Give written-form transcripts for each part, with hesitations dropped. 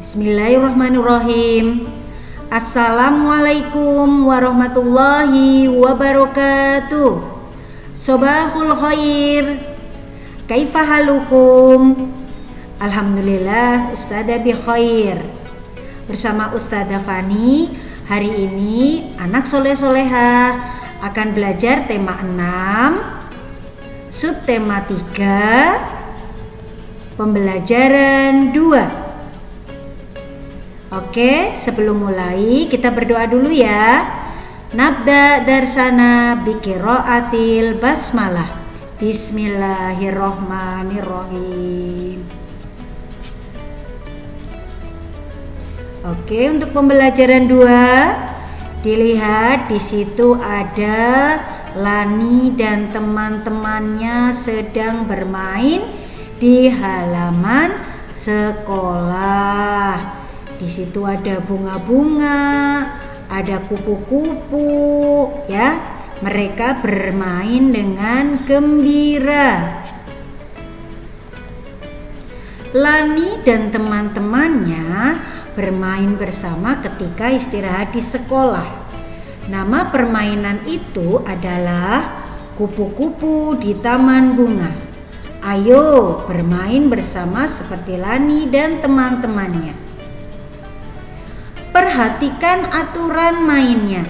Bismillahirrahmanirrahim. Assalamualaikum warahmatullahi wabarakatuh. Sobahul khair. Kaifa halukum? Alhamdulillah Ustadzah bi khair. Bersama Ustadzah Fani, hari ini anak soleh-solehah akan belajar tema 6, subtema 3, pembelajaran 2. Oke, sebelum mulai kita berdoa dulu ya. Nabda darsana biqiraatil basmalah. Bismillahirrohmanirrohim. Oke, untuk pembelajaran 2, dilihat di situ ada Lani dan teman-temannya sedang bermain di halaman sekolah. Di situ ada bunga-bunga, ada kupu-kupu, ya. Mereka bermain dengan gembira. Lani dan teman-temannya bermain bersama ketika istirahat di sekolah. Nama permainan itu adalah kupu-kupu di taman bunga. Ayo bermain bersama seperti Lani dan teman-temannya. Perhatikan aturan mainnya.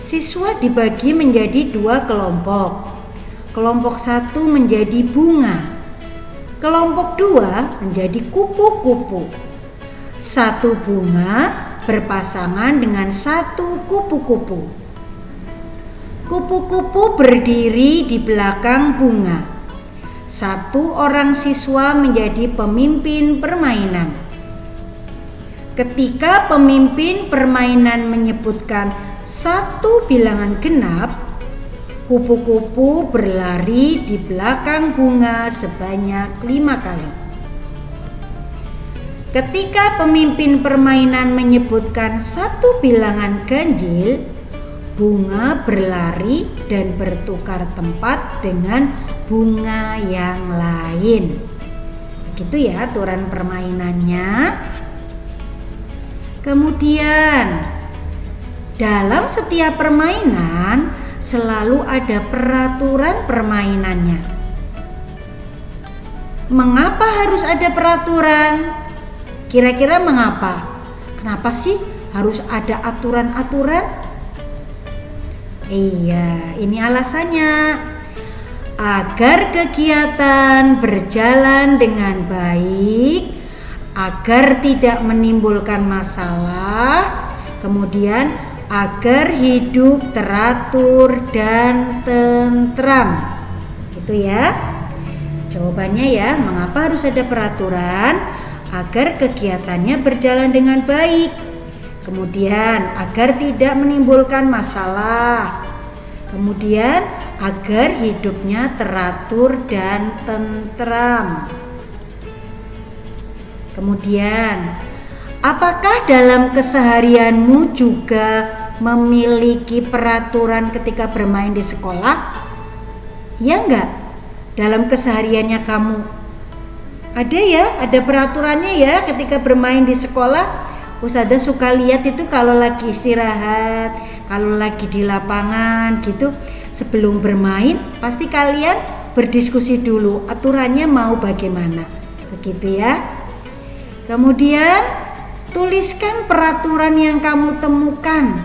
Siswa dibagi menjadi 2 kelompok. Kelompok 1 menjadi bunga. Kelompok 2 menjadi kupu-kupu. 1 bunga berpasangan dengan 1 kupu-kupu. Kupu-kupu berdiri di belakang bunga. 1 orang siswa menjadi pemimpin permainan. Ketika pemimpin permainan menyebutkan 1 bilangan genap, kupu-kupu berlari di belakang bunga sebanyak 5 kali. Ketika pemimpin permainan menyebutkan 1 bilangan ganjil, bunga berlari dan bertukar tempat dengan bunga yang lain. Begitu ya aturan permainannya. Kemudian dalam setiap permainan selalu ada peraturan permainannya. Mengapa harus ada peraturan? Kira-kira mengapa? Kenapa sih harus ada aturan-aturan? Iya, ini alasannya. Agar kegiatan berjalan dengan baik, agar tidak menimbulkan masalah, kemudian agar hidup teratur dan tentram. Itu ya jawabannya ya. Mengapa harus ada peraturan? Agar kegiatannya berjalan dengan baik, kemudian agar tidak menimbulkan masalah, kemudian agar hidupnya teratur dan tentram. Kemudian, apakah dalam keseharianmu juga memiliki peraturan ketika bermain di sekolah? Ya enggak? Dalam kesehariannya kamu ada ya, ada peraturannya ya ketika bermain di sekolah. Ustadzah suka lihat itu kalau lagi istirahat, kalau lagi di lapangan gitu, sebelum bermain pasti kalian berdiskusi dulu aturannya mau bagaimana. Begitu ya. Kemudian tuliskan peraturan yang kamu temukan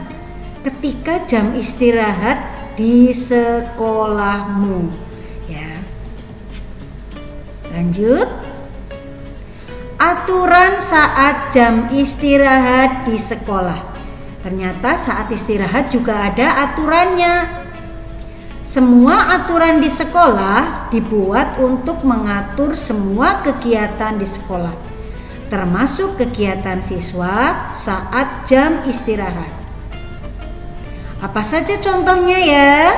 ketika jam istirahat di sekolahmu ya. Lanjut. Aturan saat jam istirahat di sekolah. Ternyata saat istirahat juga ada aturannya. Semua aturan di sekolah dibuat untuk mengatur semua kegiatan di sekolah, termasuk kegiatan siswa saat jam istirahat. Apa saja contohnya ya?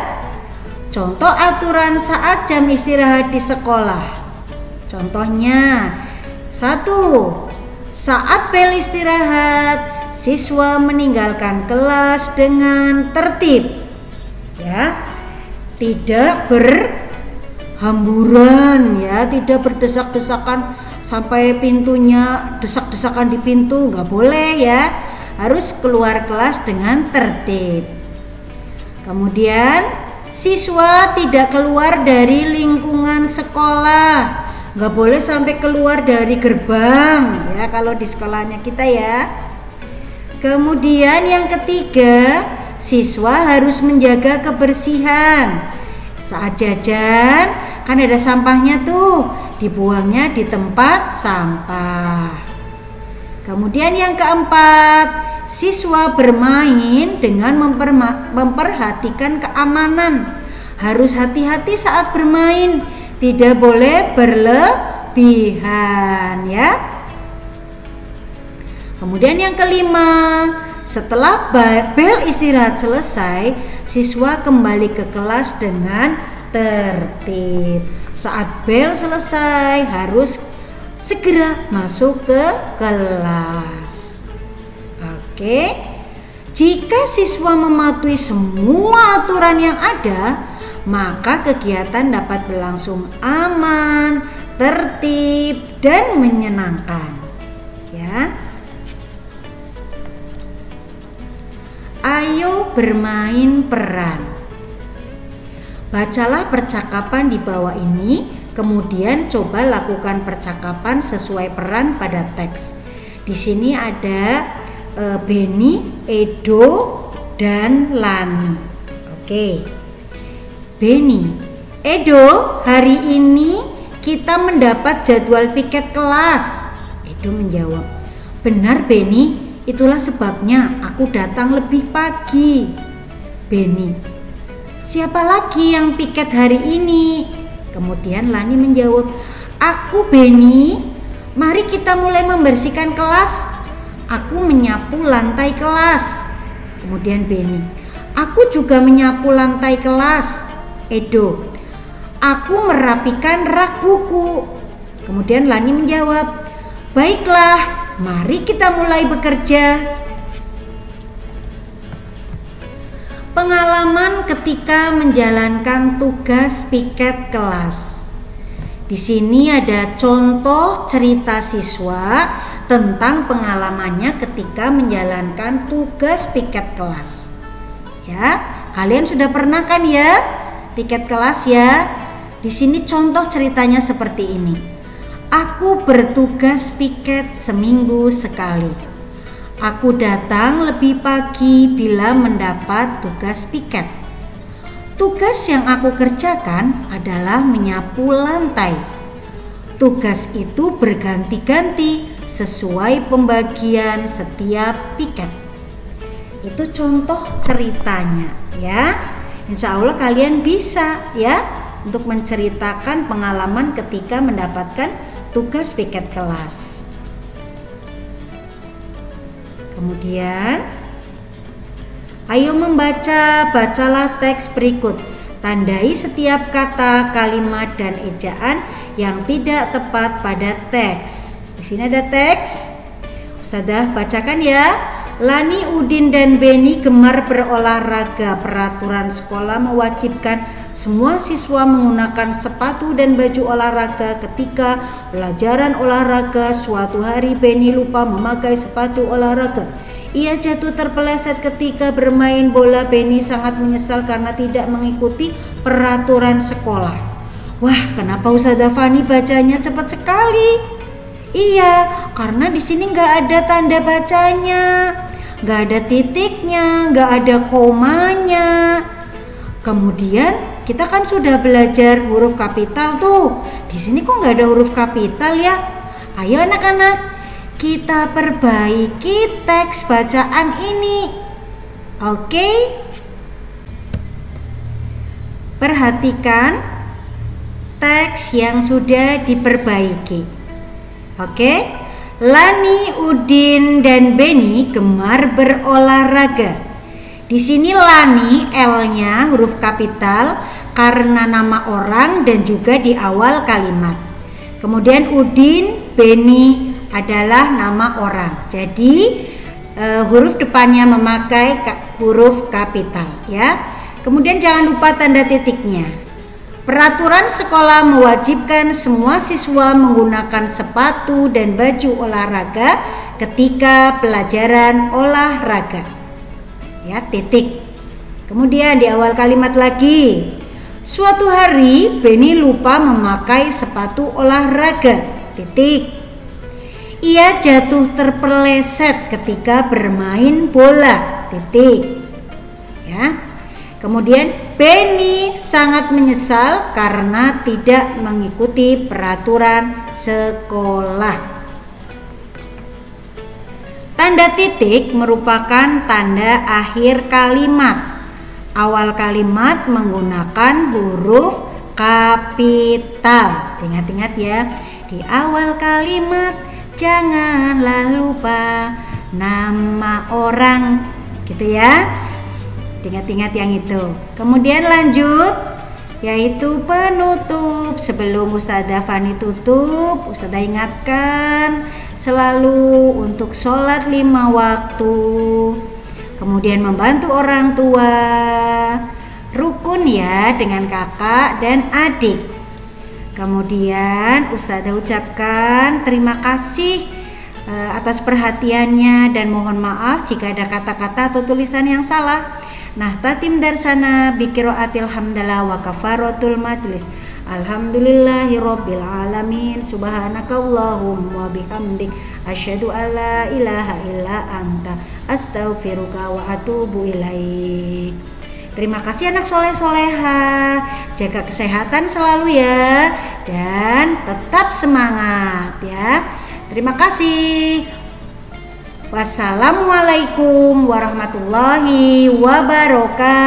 Contoh aturan saat jam istirahat di sekolah. Contohnya, 1. Saat bel istirahat, siswa meninggalkan kelas dengan tertib. Ya, tidak berhamburan, ya, tidak berdesak-desakan sampai pintunya desak-desakan di pintu, nggak boleh ya. Harus keluar kelas dengan tertib. Kemudian siswa tidak keluar dari lingkungan sekolah, nggak boleh sampai keluar dari gerbang ya kalau di sekolahnya kita ya. Kemudian yang ketiga, siswa harus menjaga kebersihan. Saat jajan kan ada sampahnya tuh, dibuangnya di tempat sampah. Kemudian yang keempat, siswa bermain dengan memperhatikan keamanan. Harus hati-hati saat bermain, tidak boleh berlebihan ya. Kemudian yang kelima, setelah bel istirahat selesai, siswa kembali ke kelas dengan tertib. Saat bel selesai harus segera masuk ke kelas. Oke. Jika siswa mematuhi semua aturan yang ada, maka kegiatan dapat berlangsung aman, tertib, dan menyenangkan. Ya. Ayo bermain peran. Bacalah percakapan di bawah ini, kemudian coba lakukan percakapan sesuai peran pada teks. Di sini ada Benny, Edo, dan Lani. Oke. Benny, Edo, hari ini kita mendapat jadwal piket kelas. Edo menjawab, benar Benny, itulah sebabnya aku datang lebih pagi. Benny, siapa lagi yang piket hari ini? Kemudian Lani menjawab, aku Benny, mari kita mulai membersihkan kelas. Aku menyapu lantai kelas. Kemudian Benny, aku juga menyapu lantai kelas. Edo, aku merapikan rak buku. Kemudian Lani menjawab, baiklah, mari kita mulai bekerja. Pengalaman ketika menjalankan tugas piket kelas. Di sini ada contoh cerita siswa tentang pengalamannya ketika menjalankan tugas piket kelas. Ya, kalian sudah pernah kan ya piket kelas ya? Di sini contoh ceritanya seperti ini. Aku bertugas piket seminggu sekali. Aku datang lebih pagi bila mendapat tugas piket. Tugas yang aku kerjakan adalah menyapu lantai. Tugas itu berganti-ganti sesuai pembagian setiap piket. Itu contoh ceritanya ya. Insya Allah kalian bisa ya untuk menceritakan pengalaman ketika mendapatkan tugas piket kelas. Kemudian ayo bacalah teks berikut. Tandai setiap kata, kalimat, dan ejaan yang tidak tepat pada teks. Di sini ada teks. Ustadzah bacakan ya. Lani, Udin, dan Benny gemar berolahraga. Peraturan sekolah mewajibkan semua siswa menggunakan sepatu dan baju olahraga ketika pelajaran olahraga. Suatu hari Benny lupa memakai sepatu olahraga. Ia jatuh terpeleset ketika bermain bola. Benny sangat menyesal karena tidak mengikuti peraturan sekolah. Wah, kenapa Ustadzah Fani bacanya cepat sekali? Iya, karena di sini nggak ada tanda bacanya, nggak ada titiknya, nggak ada komanya. Kemudian kita kan sudah belajar huruf kapital tuh. Di sini kok nggak ada huruf kapital ya? Ayo anak-anak, kita perbaiki teks bacaan ini. Oke? Perhatikan teks yang sudah diperbaiki. Oke, Lani, Udin, dan Benny gemar berolahraga. Di sini Lani, L-nya huruf kapital karena nama orang dan juga di awal kalimat. Kemudian Udin, Beni adalah nama orang. Jadi huruf depannya memakai huruf kapital ya. Kemudian jangan lupa tanda titiknya. Peraturan sekolah mewajibkan semua siswa menggunakan sepatu dan baju olahraga ketika pelajaran olahraga. Ya, titik. Kemudian di awal kalimat lagi. Suatu hari Beni lupa memakai sepatu olahraga. Titik. Ia jatuh terpeleset ketika bermain bola. Titik. Ya. Kemudian Beni sangat menyesal karena tidak mengikuti peraturan sekolah. Tanda titik merupakan tanda akhir kalimat. Awal kalimat menggunakan huruf kapital. Ingat-ingat ya, di awal kalimat janganlah lupa nama orang, gitu ya. Ingat-ingat yang itu. Kemudian lanjut, yaitu penutup. Sebelum Ustazah Fani tutup, Ustazah ingatkan selalu untuk sholat 5 waktu. Kemudian membantu orang tua, rukun ya dengan kakak dan adik. Kemudian Ustazah ucapkan terima kasih atas perhatiannya dan mohon maaf jika ada kata-kata atau tulisan yang salah. Nah, tatim darsana biqiraatil hamdalah wa kafaratul majlis. Alhamdulillahirabbil alamin. Subhanakallahumma bihamdik asyhadu alla ilaha illa anta astaghfiruka wa atubu ilaik. Terima kasih anak soleh-soleha. Jaga kesehatan selalu ya dan tetap semangat ya. Terima kasih. Wassalamualaikum warahmatullahi wabarakatuh.